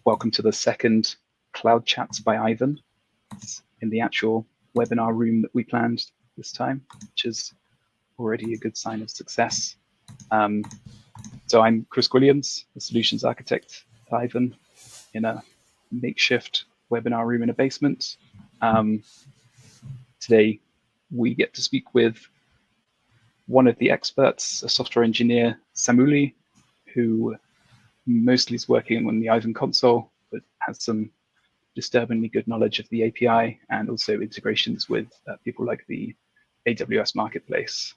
Welcome to the second Cloud Chats by Aiven. It's in the actual webinar room that we planned this time, which is already a good sign of success. So I'm Chris Williams, the solutions architect at Aiven, in a makeshift webinar room in a basement. Today, we get to speak with one of the experts, a software engineer, Samuli, who mostly is working on the Aiven console, but has some disturbingly good knowledge of the API and also integrations with people like the AWS marketplace.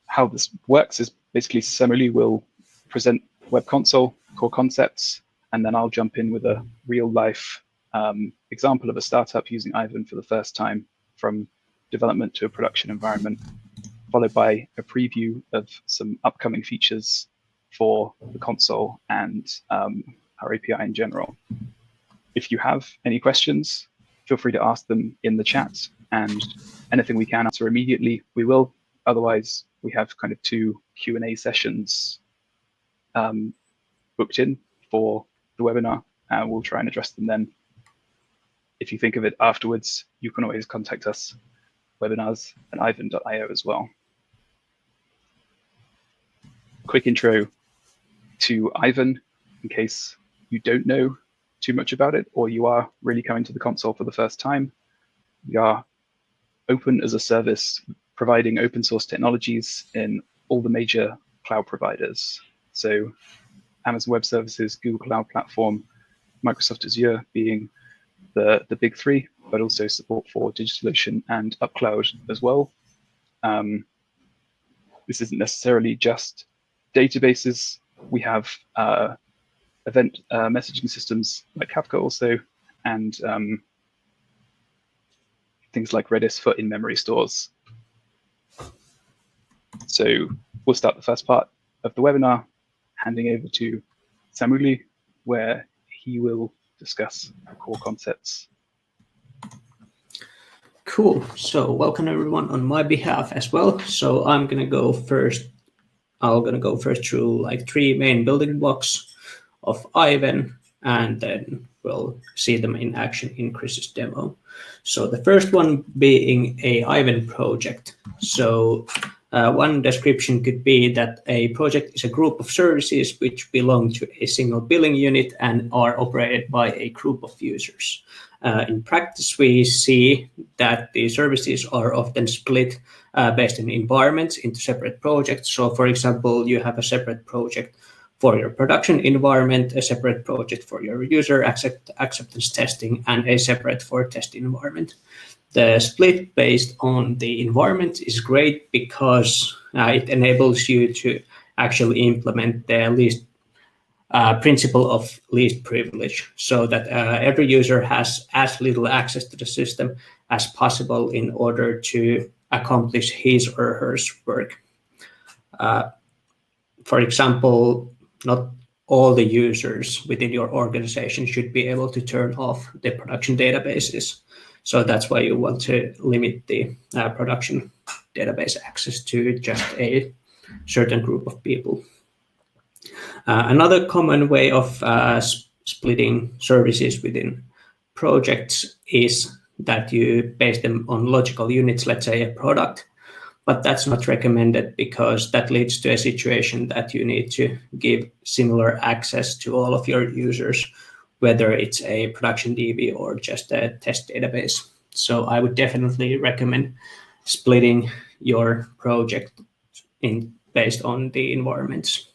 How this works is basically Samuli will present Web Console core concepts, and then I'll jump in with a real life example of a startup using Aiven for the first time from development to a production environment, followed by a preview of some upcoming features for the console and our API in general. If you have any questions, feel free to ask them in the chat, and anything we can answer immediately, we will. Otherwise, we have kind of 2 Q&A sessions booked in for the webinar, and we'll try and address them then. If you think of it afterwards, you can always contact us, webinars@aiven.io as well. Quick intro to Aiven, in case you don't know too much about it, or you are really coming to the console for the first time. We are open as a service, providing open source technologies in all the major cloud providers. So Amazon Web Services, Google Cloud Platform, Microsoft Azure being the big 3, but also support for DigitalOcean and UpCloud as well. This isn't necessarily just databases. We have event messaging systems like Kafka also, and things like Redis for in-memory stores. So we'll start the first part of the webinar, handing over to Samuli, where he will discuss the core concepts. Cool. So welcome everyone on my behalf as well. So I'm gonna go first. I'm gonna go first through like 3 main building blocks of Aiven, and then we'll see them in action in Chris's demo. So the first one being a Aiven project. So one description could be that a project is a group of services which belong to a single billing unit and are operated by a group of users. In practice, we see that the services are often split based on environments into separate projects. So for example, you have a separate project for your production environment, a separate project for your user acceptance testing, and a separate for test environment. The split based on the environment is great because it enables you to actually implement the principle of least privilege, so that every user has as little access to the system as possible in order to accomplish his or her work. For example, not all the users within your organization should be able to turn off the production databases. So that's why you want to limit the production database access to just a certain group of people. Another common way of splitting services within projects is that you base them on logical units, let's say a product, but that's not recommended because that leads to a situation that you need to give similar access to all of your users, whether it's a production DB or just a test database. So I would definitely recommend splitting your project based on the environments.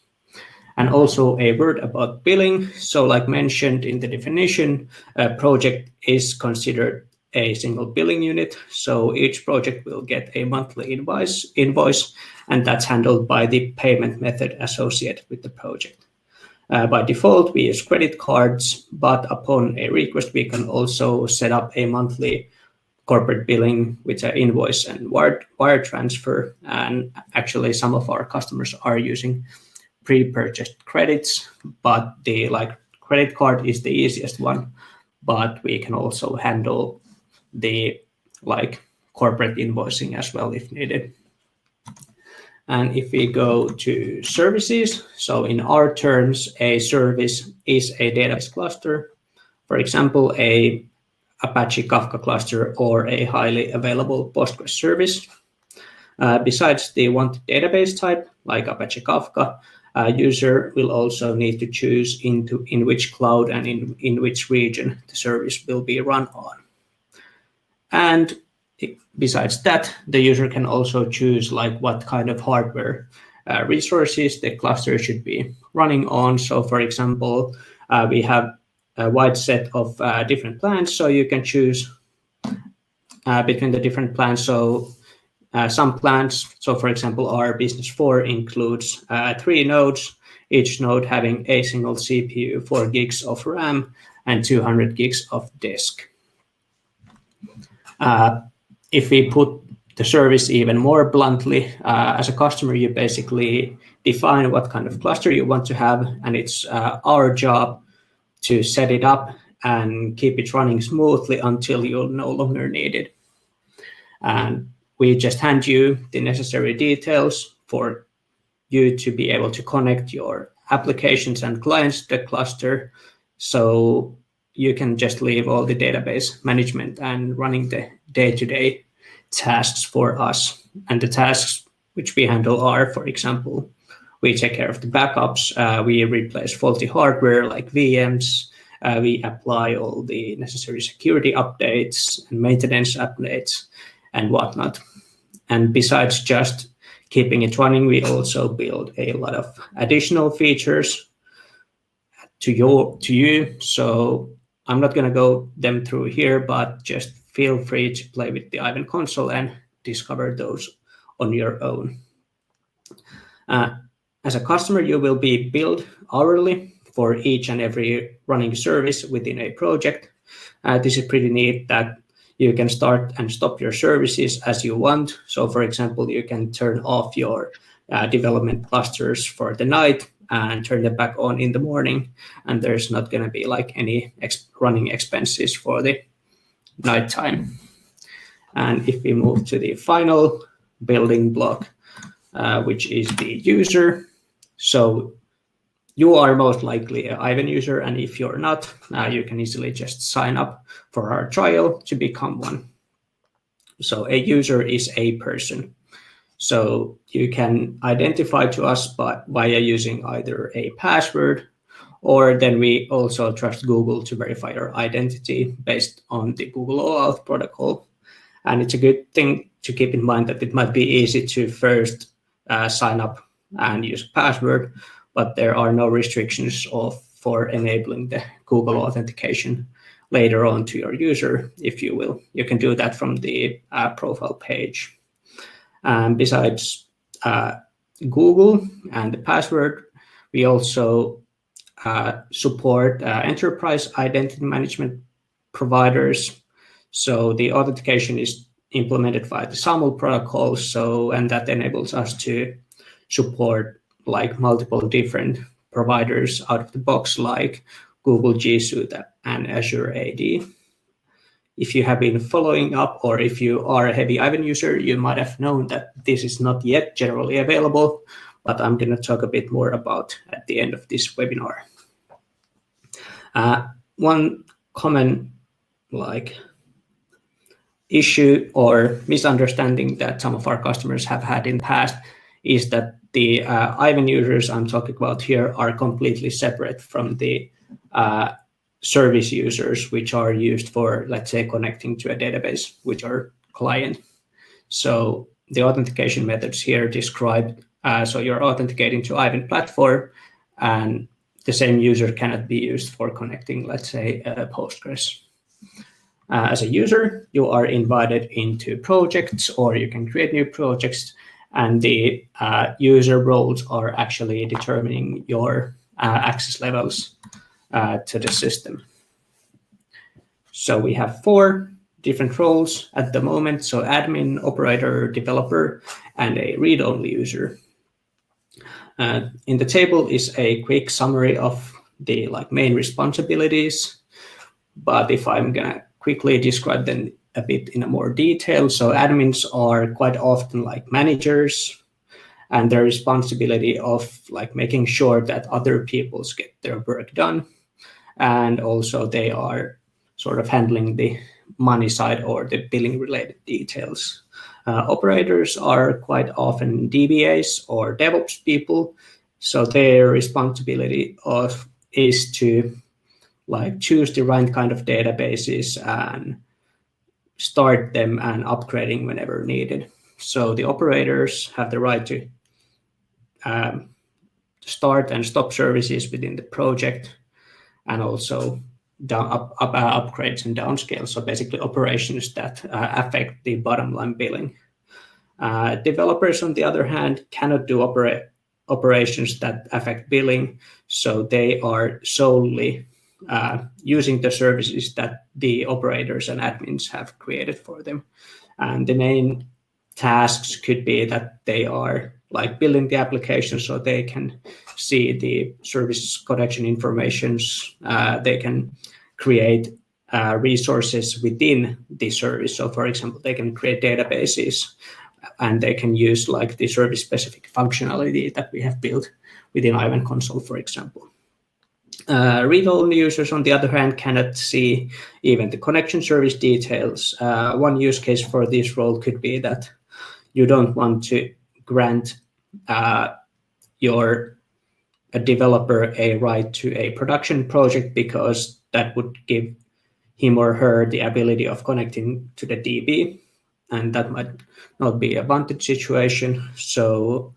And also a word about billing. So like mentioned in the definition, a project is considered a single billing unit. So each project will get a monthly invoice, and that's handled by the payment method associated with the project. By default, we use credit cards, but upon a request, we can also set up a monthly corporate billing with an invoice and wire transfer. And actually, some of our customers are using pre-purchased credits, but the credit card is the easiest one. But we can also handle the corporate invoicing as well if needed. And if we go to services, so in our terms, a service is a database cluster, for example, a Apache Kafka cluster or a highly available Postgres service. Besides the wanted database type, like Apache Kafka, a user will also need to choose in which cloud and in which region the service will be run on. And besides that, the user can also choose like what kind of hardware resources the cluster should be running on. So for example, we have a wide set of different plans, so you can choose between the different plans. So some plans, so for example, our Business 4 includes 3 nodes, each node having a single CPU, 4 gigs of RAM, and 200 gigs of disk. If we put the service even more bluntly, as a customer, you basically define what kind of cluster you want to have, and it's our job to set it up and keep it running smoothly until you'll no longer need it. And we just hand you the necessary details for you to be able to connect your applications and clients to the cluster. So you can just leave all the database management and running the day-to-day tasks for us. And the tasks which we handle are, for example, we take care of the backups, we replace faulty hardware like VMs, we apply all the necessary security updates and maintenance updates and whatnot. And besides just keeping it running, we also build a lot of additional features to you. So I'm not going to go them through here, but just feel free to play with the Aiven console and discover those on your own. As a customer, you will be billed hourly for each and every running service within a project. This is pretty neat that you can start and stop your services as you want. So for example, you can turn off your development clusters for the night and turn them back on in the morning. And there's not going to be like any running expenses for the nighttime. And if we move to the final building block, which is the user. So you are most likely an Aiven user, and if you're not, you can easily just sign up for our trial to become one. So a user is a person. So you can identify to us via using either a password, or then we also trust Google to verify your identity based on the Google OAuth protocol. And it's a good thing to keep in mind that it might be easy to first sign up and use a password, but there are no restrictions for enabling the Google authentication later on to your user, if you will. You can do that from the profile page. Besides Google and the password, we also support enterprise identity management providers. So the authentication is implemented via the SAML protocol, and that enables us to support like multiple different providers out of the box, like Google G Suite and Azure AD. If you have been following up, or if you are a heavy Aiven user, you might have known that this is not yet generally available, but I'm going to talk a bit more about at the end of this webinar. One common issue or misunderstanding that some of our customers have had in the past is that the Aiven users I'm talking about here are completely separate from the service users, which are used for, let's say, connecting to a database, which are client. So the authentication methods here described, so you're authenticating to Aiven platform, and the same user cannot be used for connecting, let's say, Postgres. As a user, you are invited into projects, or you can create new projects, and the user roles are actually determining your access levels to the system. So we have 4 different roles at the moment. So admin, operator, developer, and a read-only user. In the table is a quick summary of the main responsibilities, but if I'm gonna quickly describe them a bit in a more detail. So admins are quite often like managers, and their responsibility of like making sure that other peoples get their work done, and also they are sort of handling the money side or the billing related details. Operators are quite often DBAs or DevOps people, so their responsibility is to like choose the right kind of databases and start them and upgrading whenever needed. So the operators have the right to start and stop services within the project, and also upgrades and downscales. So basically operations that affect the bottom line billing. Developers, on the other hand, cannot do operations that affect billing, so they are solely using the services that the operators and admins have created for them. And the main tasks could be that they are like building the application so they can see the service connection informations. They can create resources within the service. So for example, they can create databases, and they can use like the service specific functionality that we have built within Aiven Console, for example. Read-only users, on the other hand, cannot see even the connection service details. One use case for this role could be that you don't want to grant your developer a right to a production project, because that would give him or her the ability of connecting to the DB, and that might not be a wanted situation. So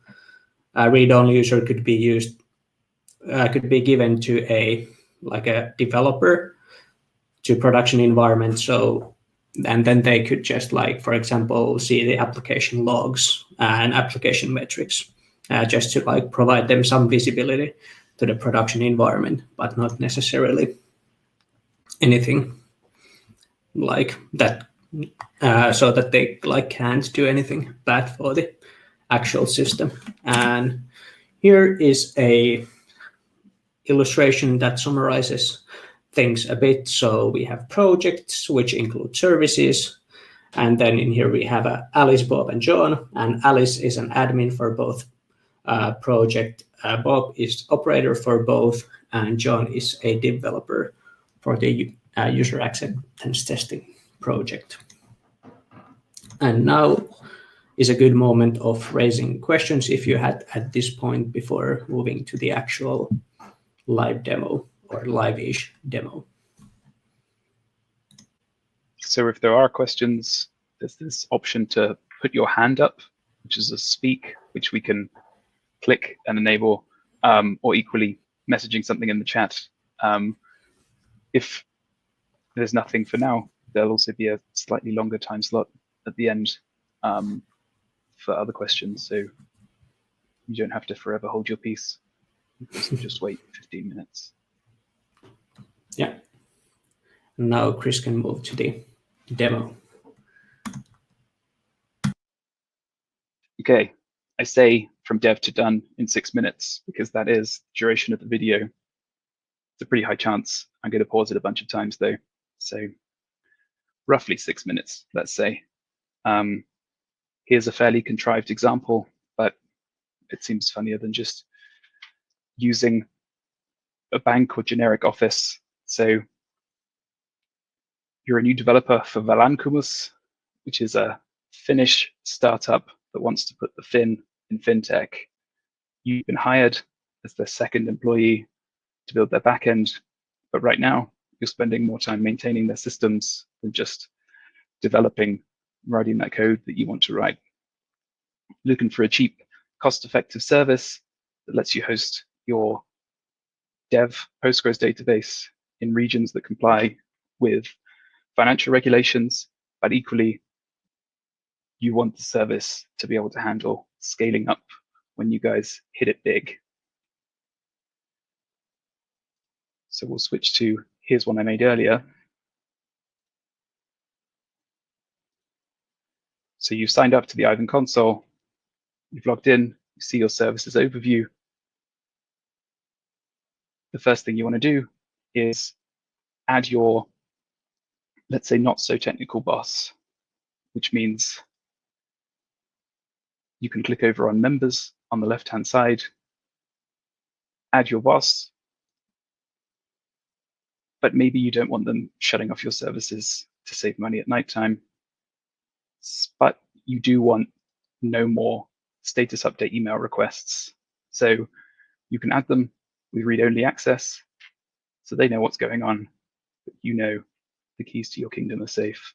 a read-only user could be used, could be given to a developer to production environment. So, and then they could just like, for example, see the application logs and application metrics, just to like provide them some visibility to the production environment, but not necessarily anything like that, so that they like can't do anything bad for the actual system. And here is a illustration that summarizes things a bit. So we have projects, which include services. And then in here we have Alice, Bob, and John. And Alice is an admin for both project. Bob is operator for both. And John is a developer for the user acceptance testing project. And now is a good moment of raising questions if you had at this point before moving to the actual live demo or live-ish demo. So if there are questions, there's this option to put your hand up, which is a speak, which we can click and enable, or equally messaging something in the chat. If there's nothing for now, there'll also be a slightly longer time slot at the end for other questions. So you don't have to forever hold your peace. You can just wait 15 minutes. Yeah. Now Chris can move to the demo. Okay, I say from dev to done in 6 minutes because that is the duration of the video. It's a pretty high chance I'm going to pause it a bunch of times though. So roughly 6 minutes, let's say. Here's a fairly contrived example, but it seems funnier than just using a bank or generic office. So you're a new developer for Valankumus, which is a Finnish startup that wants to put the fin in fintech. You've been hired as their second employee to build their backend, but right now you're spending more time maintaining their systems than just writing that code that you want to write. Looking for a cheap, cost-effective service that lets you host your dev Postgres database in regions that comply with financial regulations, but equally, you want the service to be able to handle scaling up when you guys hit it big. So we'll switch to, here's one I made earlier. So you've signed up to the Aiven console, you've logged in, you see your services overview. The first thing you want to do is add your, let's say, not so technical boss, which means you can click over on members on the left-hand side, add your boss, but maybe you don't want them shutting off your services to save money at nighttime, but you do want no more status update email requests. So you can add them with read-only access, so they know what's going on, but you know the keys to your kingdom are safe.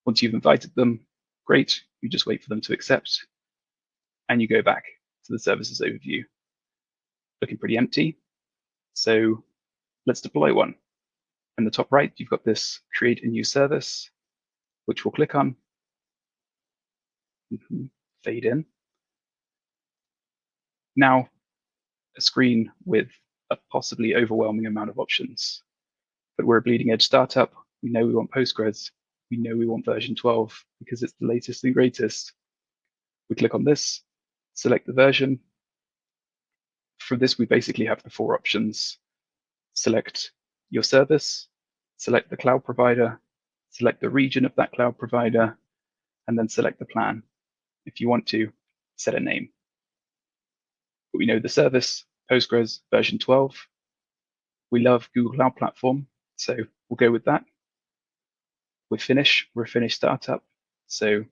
Once you've invited them, great, you just wait for them to accept, and you go back to the services overview. Looking pretty empty, so let's deploy one. In the top right, you've got this create a new service, which we'll click on, fade in. Now, a screen with a possibly overwhelming amount of options. But we're a bleeding edge startup. We know we want Postgres. We know we want version 12 because it's the latest and greatest. We click on this, select the version. From this, we basically have the 4 options. Select your service, select the cloud provider, select the region of that cloud provider, and then select the plan. If you want to, set a name. But we know the service, Postgres version 12. We love Google Cloud Platform, so we'll go with that. We're a Finnish startup, so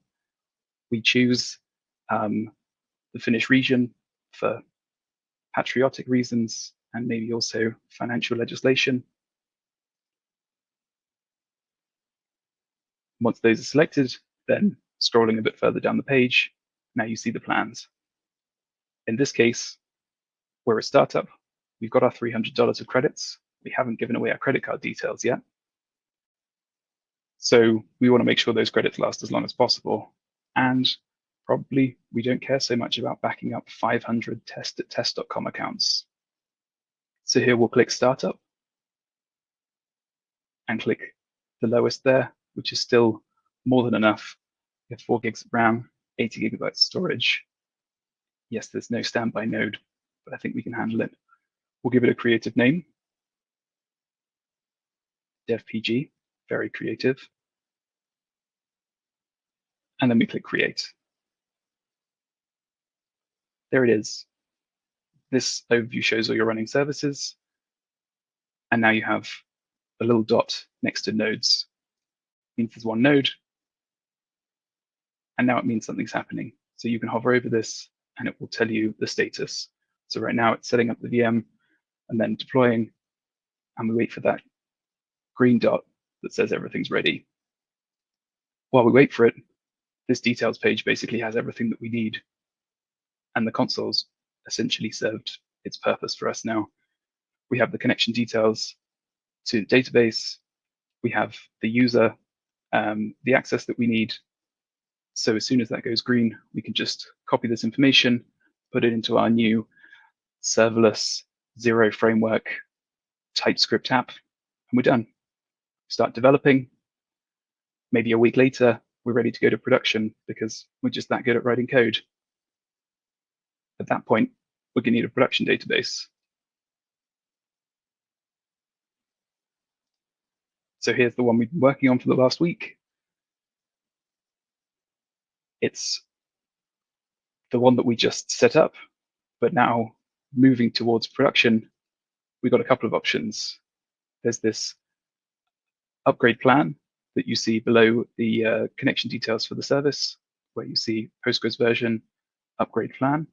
we choose the Finnish region for patriotic reasons and maybe also financial legislation. Once those are selected, then scrolling a bit further down the page, now you see the plans. In this case, we're a startup. We've got our $300 of credits. We haven't given away our credit card details yet. So we want to make sure those credits last as long as possible. And probably we don't care so much about backing up 500 test.test.com accounts. So here we'll click Startup and click the lowest there, which is still more than enough. We have 4 gigs of RAM, 80 gigabytes storage. Yes, there's no standby node, but I think we can handle it. We'll give it a creative name. DevPG, very creative. And then we click Create. There it is. This overview shows all your running services. And now you have a little dot next to nodes. It means there's one node. And now it means something's happening. So you can hover over this and it will tell you the status. So right now it's setting up the VM and then deploying. And we wait for that green dot that says everything's ready. While we wait for it, this details page basically has everything that we need. And the console's essentially served its purpose for us now. We have the connection details to the database. We have the user, the access that we need. So as soon as that goes green, we can just copy this information, put it into our new serverless zero framework TypeScript app, and we're done. Start developing. Maybe a week later, we're ready to go to production because we're just that good at writing code. At that point, we're going to need a production database. So here's the one we've been working on for the last week. It's the one that we just set up, but now moving towards production, we've got a couple of options. There's this upgrade plan that you see below the connection details for the service, where you see Postgres version upgrade plan.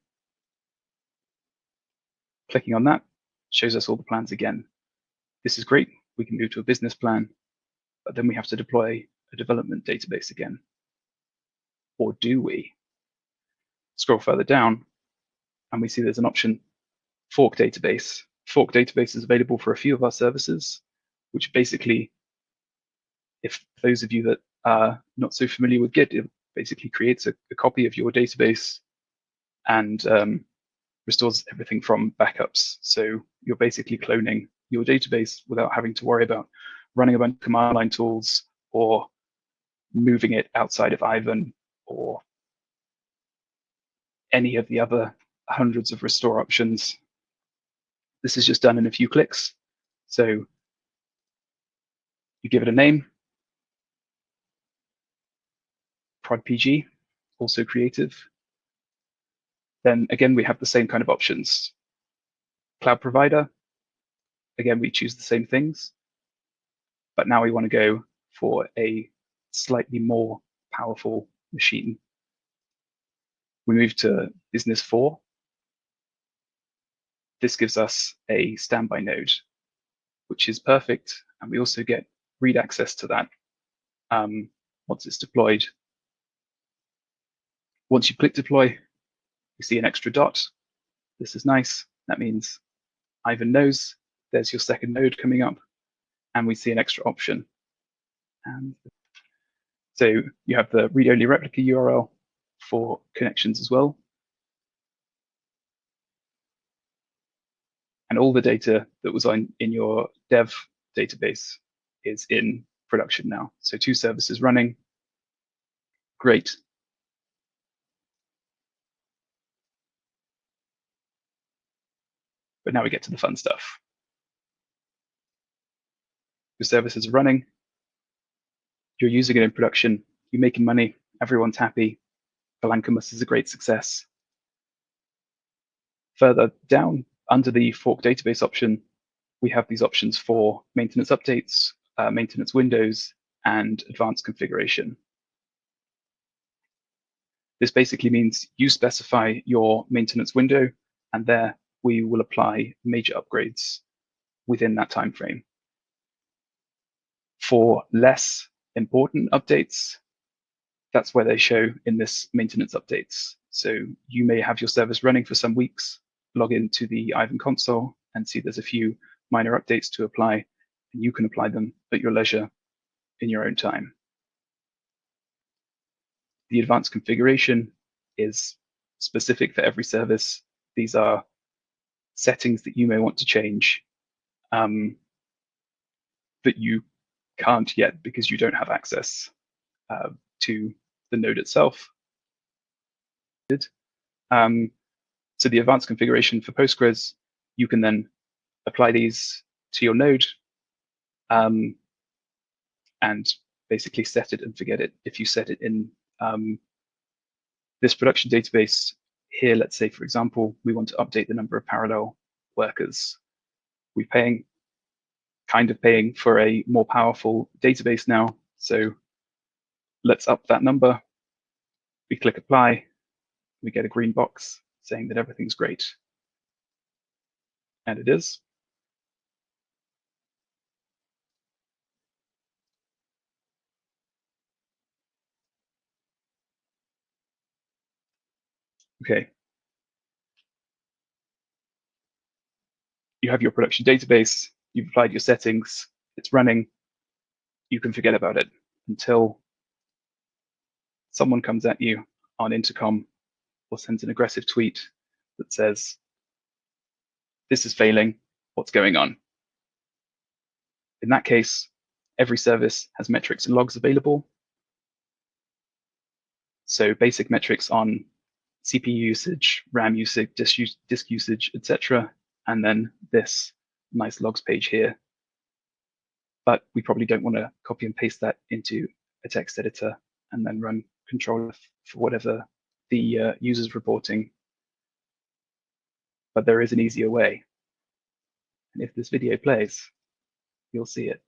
Clicking on that shows us all the plans again. This is great. We can move to a business plan, but then we have to deploy a development database again. Or do we? Scroll further down, and we see there's an option, fork database. Fork database is available for a few of our services, which basically, if those of you that are not so familiar with Git, it basically creates a copy of your database and restores everything from backups. So you're basically cloning your database without having to worry about running a bunch of command line tools or moving it outside of Aiven or any of the other hundreds of restore options. This is just done in a few clicks. So you give it a name, prod PG, also creative. Then again, we have the same kind of options. Cloud provider, again, we choose the same things, but now we want to go for a slightly more powerful machine. We move to Business 4. This gives us a standby node, which is perfect, and we also get read access to that once it's deployed. Once you click deploy, you see an extra dot. This is nice. That means Aiven knows there's your second node coming up, and we see an extra option. And so you have the read-only replica URL for connections as well. And all the data that was in your dev database is in production now. So 2 services running. Great. But now we get to the fun stuff. Your services are running. You're using it in production. You're making money. Everyone's happy. Valancomus is a great success. Further down, under the fork database option, we have these options for maintenance updates, maintenance windows, and advanced configuration. This basically means you specify your maintenance window, and there we will apply major upgrades within that time frame. For less important updates, that's where they show in this maintenance updates. So you may have your service running for some weeks, log into the Aiven console and see there's a few minor updates to apply, and you can apply them at your leisure in your own time. The advanced configuration is specific for every service. These are settings that you may want to change that you can't yet because you don't have access to the node itself. So the advanced configuration for Postgres, you can then apply these to your node and basically set it and forget it. If you set it in this production database here, let's say, for example, we want to update the number of parallel workers. We're kind of paying for a more powerful database now. So let's up that number. We click apply. We get a green box saying that everything's great. And it is. Okay. You have your production database, you've applied your settings, it's running. You can forget about it until someone comes at you on intercom or sends an aggressive tweet that says, this is failing, what's going on? In that case, every service has metrics and logs available. So basic metrics on CPU usage, RAM usage, disk usage, etc. And then this nice logs page here. But we probably don't want to copy and paste that into a text editor and then run control F for whatever the user's reporting. But there is an easier way. And if this video plays, you'll see it.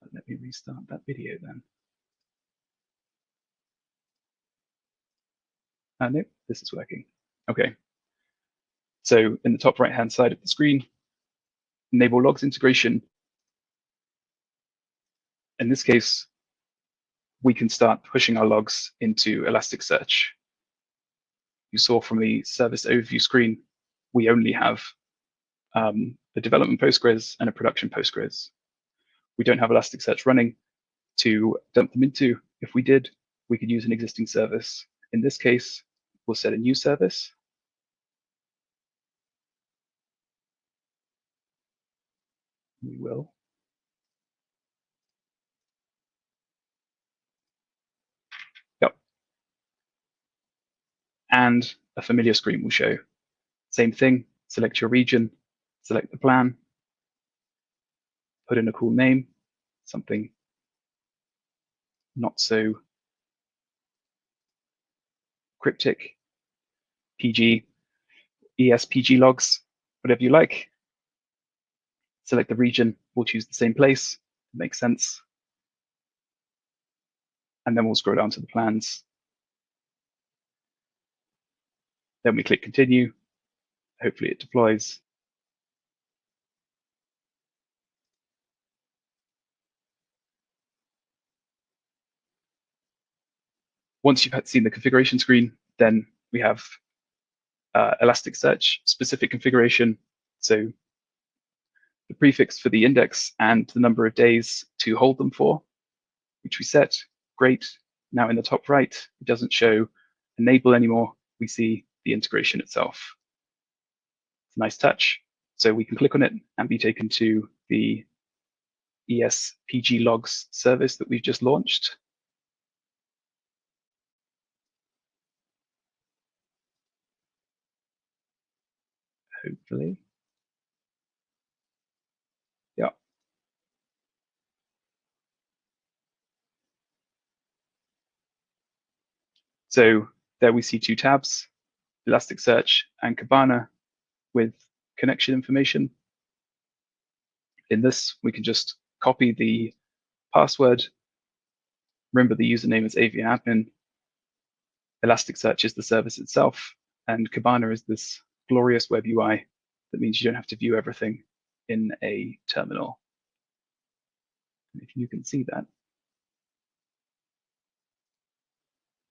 But let me restart that video then. No, this is working. Okay. So in the top right-hand side of the screen, enable logs integration. In this case, we can start pushing our logs into Elasticsearch. You saw from the service overview screen, we only have a development Postgres and a production Postgres. We don't have Elasticsearch running to dump them into. If we did, we could use an existing service. In this case, we'll set a new service. We will. Yep. And a familiar screen will show. Same thing, select your region, select the plan, put in a cool name, something not so cryptic, PG, ESPG logs, whatever you like. Select the region, we'll choose the same place, it makes sense. And then we'll scroll down to the plans. Then we click continue. Hopefully it deploys. Once you've seen the configuration screen, then we have Elasticsearch specific configuration. So the prefix for the index and the number of days to hold them for, which we set. Great. Now in the top right, it doesn't show enable anymore. We see the integration itself. It's a nice touch. So we can click on it and be taken to the ESPG logs service that we've just launched. Hopefully. Yeah. So there we see two tabs, Elasticsearch and Kibana with connection information. In this, we can just copy the password. Remember the username is Aiven admin. Elasticsearch is the service itself, and Kibana is this glorious web UI that means you don't have to view everything in a terminal. And if you can see that,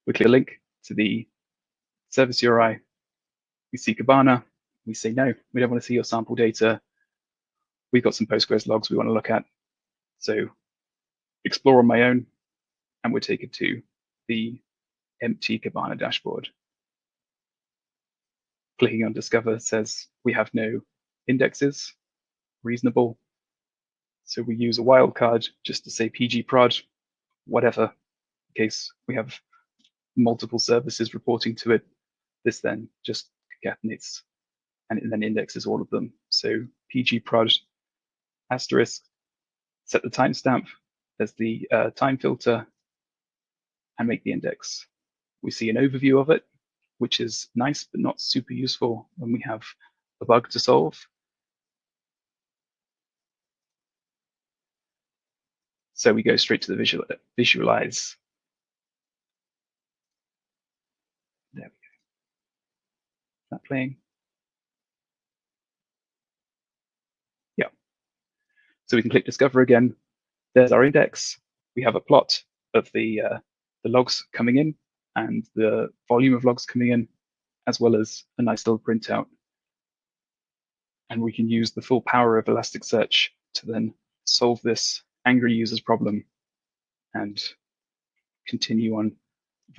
we click a link to the service URI. We see Kibana. We say, no, we don't want to see your sample data. We've got some Postgres logs we want to look at. So explore on my own, and we're taken to the empty Kibana dashboard. Clicking on Discover says we have no indexes, reasonable. So we use a wildcard just to say PG prod, whatever, in case we have multiple services reporting to it. This then just concatenates and it then indexes all of them. So PG prod asterisk, set the timestamp as the time filter, and make the index. We see an overview of it, which is nice but not super useful when we have a bug to solve. So we go straight to the visualize. There we go. Is that playing? Yeah. So we can click Discover again. There's our index. We have a plot of the logs coming in and the volume of logs coming in, as well as a nice little printout. And we can use the full power of Elasticsearch to then solve this angry users problem and continue on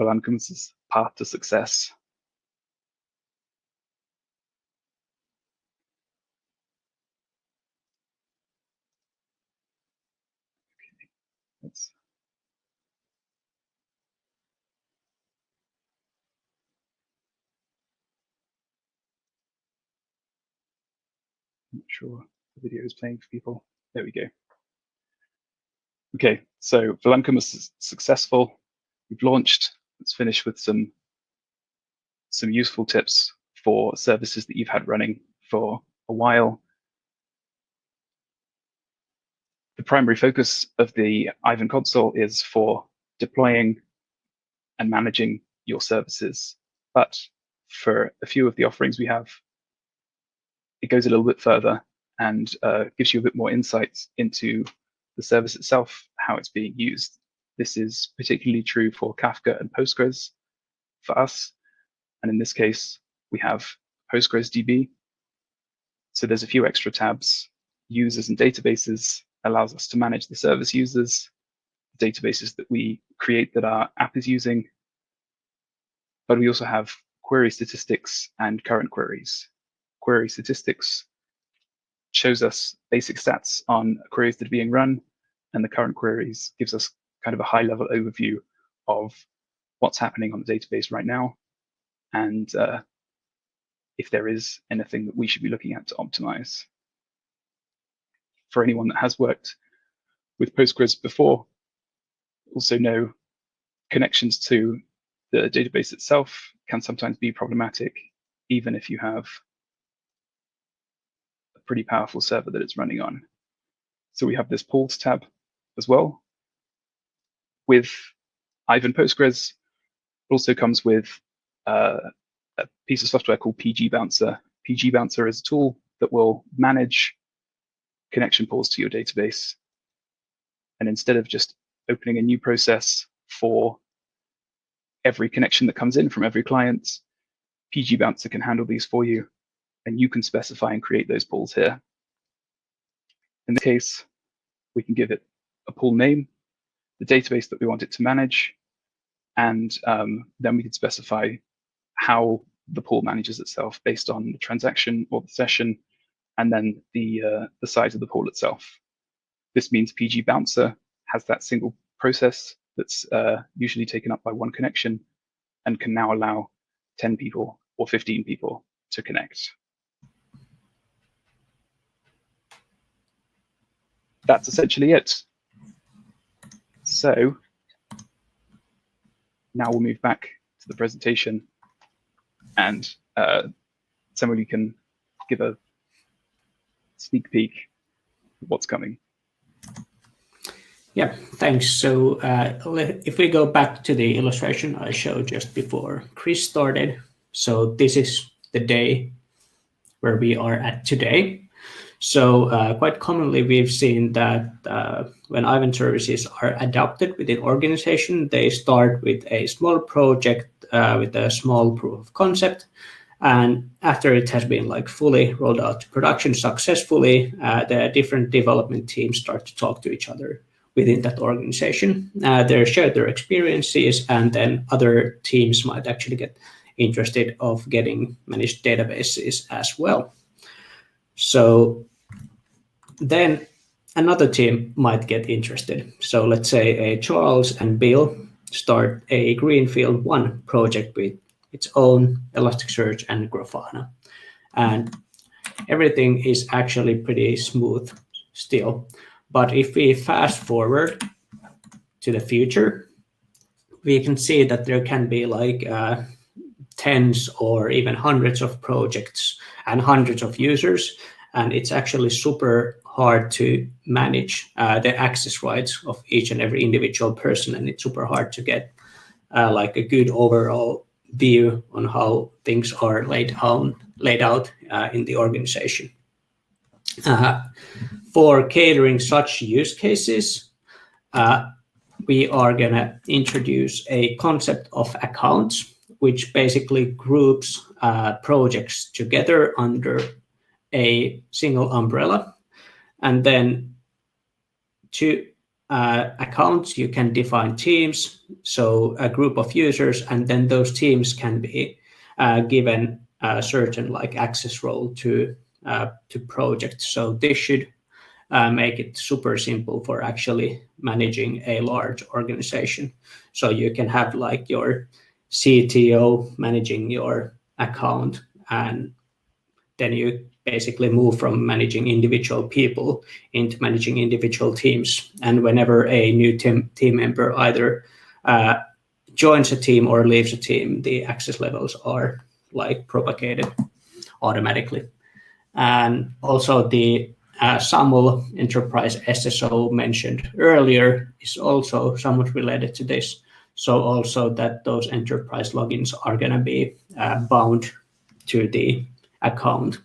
Valankum's path to success. Okay, let's I'm not sure the video is playing for people. There we go. Okay, so Valankum was successful. We've launched. Let's finish with some useful tips for services that you've had running for a while. The primary focus of the Aiven console is for deploying and managing your services. But for a few of the offerings we have, it goes a little bit further and gives you a bit more insights into the service itself, how it's being used. This is particularly true for Kafka and Postgres for us. And in this case, we have PostgresDB. So there's a few extra tabs. Users and databases allows us to manage the service users, the databases that we create that our app is using. But we also have query statistics and current queries. Query statistics shows us basic stats on queries that are being run, and the current queries gives us kind of a high-level overview of what's happening on the database right now, and if there is anything that we should be looking at to optimize. For anyone that has worked with Postgres before, also know connections to The database itself can sometimes be problematic, even if you have a pretty powerful server that it's running on. So we have this pools tab as well. With Aiven Postgres, it also comes with a piece of software called PG Bouncer. PG Bouncer is a tool that will manage connection pools to your database. And instead of just opening a new process for every connection that comes in from every client, PG Bouncer can handle these for you, and you can specify and create those pools here. In this case, we can give it a pool name, the database that we want it to manage, and then we can specify how the pool manages itself based on the transaction or the session, and then the size of the pool itself. This means PG Bouncer has that single process that's usually taken up by one connection and can now allow 10 people or 15 people to connect. That's essentially it. So now we'll move back to the presentation, and somebody can give a sneak peek of what's coming. Yeah, thanks. So if we go back to the illustration I showed just before Chris started, so this is the day where we are at today. So quite commonly, we've seen that when Aiven services are adopted within organization, they start with a small project with a small proof of concept. And after it has been like fully rolled out to production successfully, the different development teams start to talk to each other within that organization. They share their experiences, and then other teams might actually get interested of getting managed databases as well. So then another team might get interested. So let's say Charles and Bill start a Greenfield 1 project with its own Elasticsearch and Grafana. And everything is actually pretty smooth still. But if we fast forward to the future, we can see that there can be like tens or even hundreds of projects and hundreds of users, and it's actually super hard to manage the access rights of each and every individual person, and it's super hard to get like a good overall view on how things are laid out in the organization. For catering such use cases, we are going to introduce a concept of accounts, which basically groups projects together under a single umbrella. And then to accounts, you can define teams, so a group of users, and then those teams can be given a certain like access role to projects. So this should make it super simple for actually managing a large organization. So you can have like your CTO managing your account, and then you basically move from managing individual people into managing individual teams. And whenever a new team member either joins a team or leaves a team, the access levels are like propagated automatically. And also the SAML Enterprise SSO mentioned earlier is also somewhat related to this. So also that those enterprise logins are going to be bound to the account.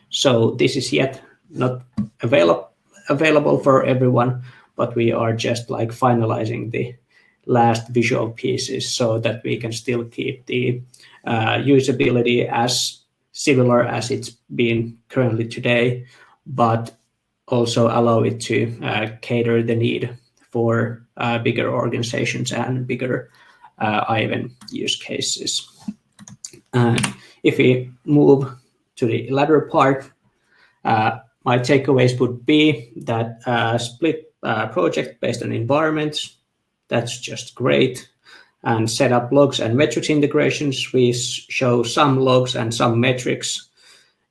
So this is yet not available for everyone, but we are just like finalizing the last visual pieces so that we can still keep the usability as similar as it's been currently today, but also allow it to cater the need for bigger organizations and bigger Aiven use cases. If we move to the latter part, my takeaways would be that split project based on environments, that's just great. And set up logs and metrics integrations. We show some logs and some metrics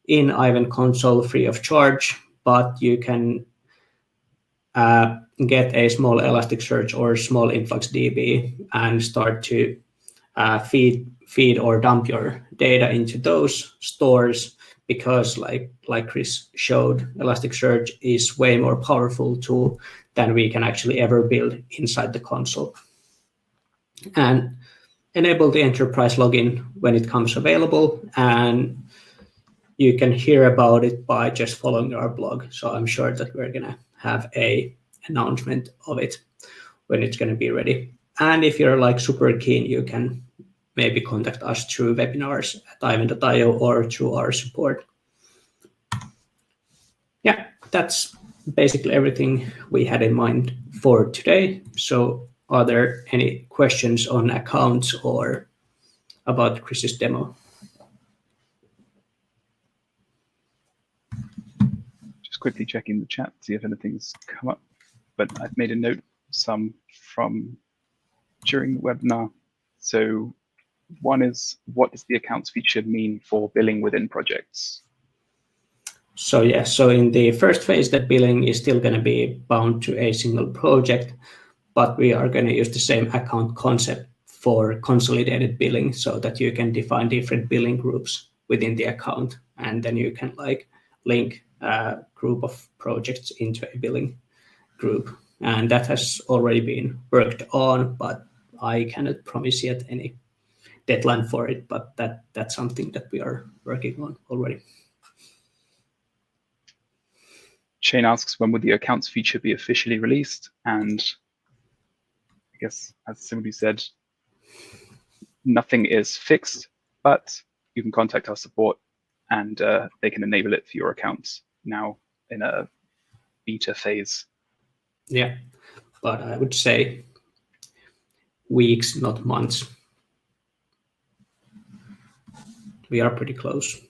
in Aiven Console free of charge, but you can get a small Elasticsearch or small InfluxDB and start to feed or dump your data into those stores, because like Chris showed, Elasticsearch is way more powerful tool than we can actually ever build inside the console. And enable the enterprise login when it comes available, and you can hear about it by just following our blog. So I'm sure that we're going to have a announcement of it when it's going to be ready. And if you're like super keen, you can maybe contact us through webinars at aiven.io or through our support. Yeah, that's basically everything we had in mind for today. So are there any questions on accounts or about Chris's demo? Just quickly checking the chat, see if anything's come up. But I've made a note, some from during the webinar. So one is, what does the accounts feature mean for billing within projects? So yeah, so in the first phase, that billing is still going to be bound to a single project, but we are going to use the same account concept for consolidated billing, so that you can define different billing groups within the account, and then you can like link a group of projects into a billing group. And that has already been worked on, but I cannot promise yet any deadline for it, but that's something that we are working on already. Shane asks, when would the accounts feature be officially released? And I guess, as somebody said, nothing is fixed, but you can contact our support and they can enable it for your accounts now in a beta phase. Yeah, but I would say weeks, not months. We are pretty close.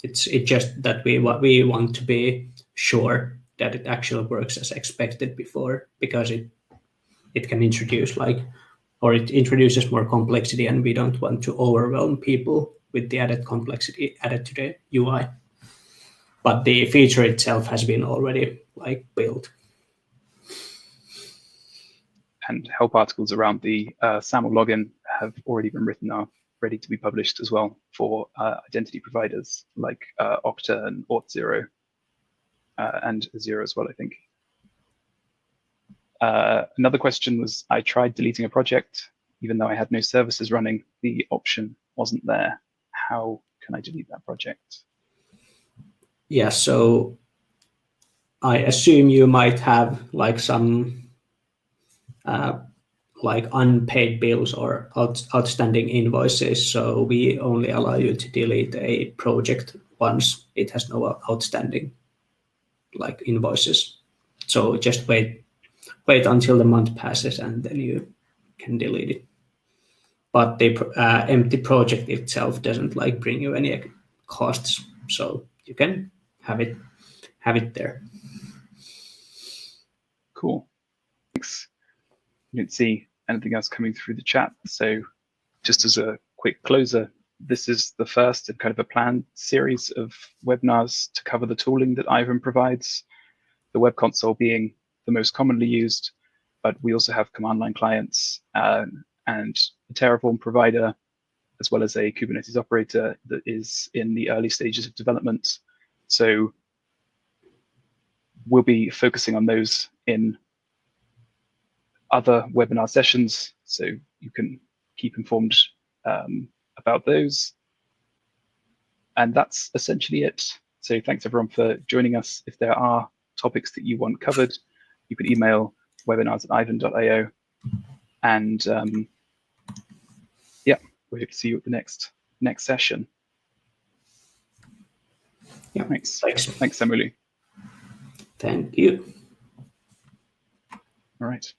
It's just that we want to be sure that it actually works as expected before, because it can introduce it introduces more complexity, and we don't want to overwhelm people with the added complexity added to the UI. But the feature itself has been already built. And help articles around the SAML login have already been written, are ready to be published as well for identity providers like Okta and Auth0 and Azure as well, I think. Another question was, I tried deleting a project, even though I had no services running, the option wasn't there. How can I delete that project? Yeah, so I assume you might have some unpaid bills or outstanding invoices. So we only allow you to delete a project once it has no outstanding invoices. So just wait until the month passes, and then you can delete it. But the empty project itself doesn't bring you any costs, so you can have it there. Cool. Thanks. You didn't see anything else coming through the chat. So just as a quick closer, this is the first in kind of a planned series of webinars to cover the tooling that Aiven provides, the web console being the most commonly used, but we also have command line clients and a Terraform provider, as well as a Kubernetes operator that is in the early stages of development. So we'll be focusing on those in other webinar sessions, so you can keep informed about those. And that's essentially it. So thanks everyone for joining us. If there are topics that you want covered, you can email webinars@aiven.io. And yeah, we hope to see you at the next session. Yeah, thanks, Samuli. Thank you. All right.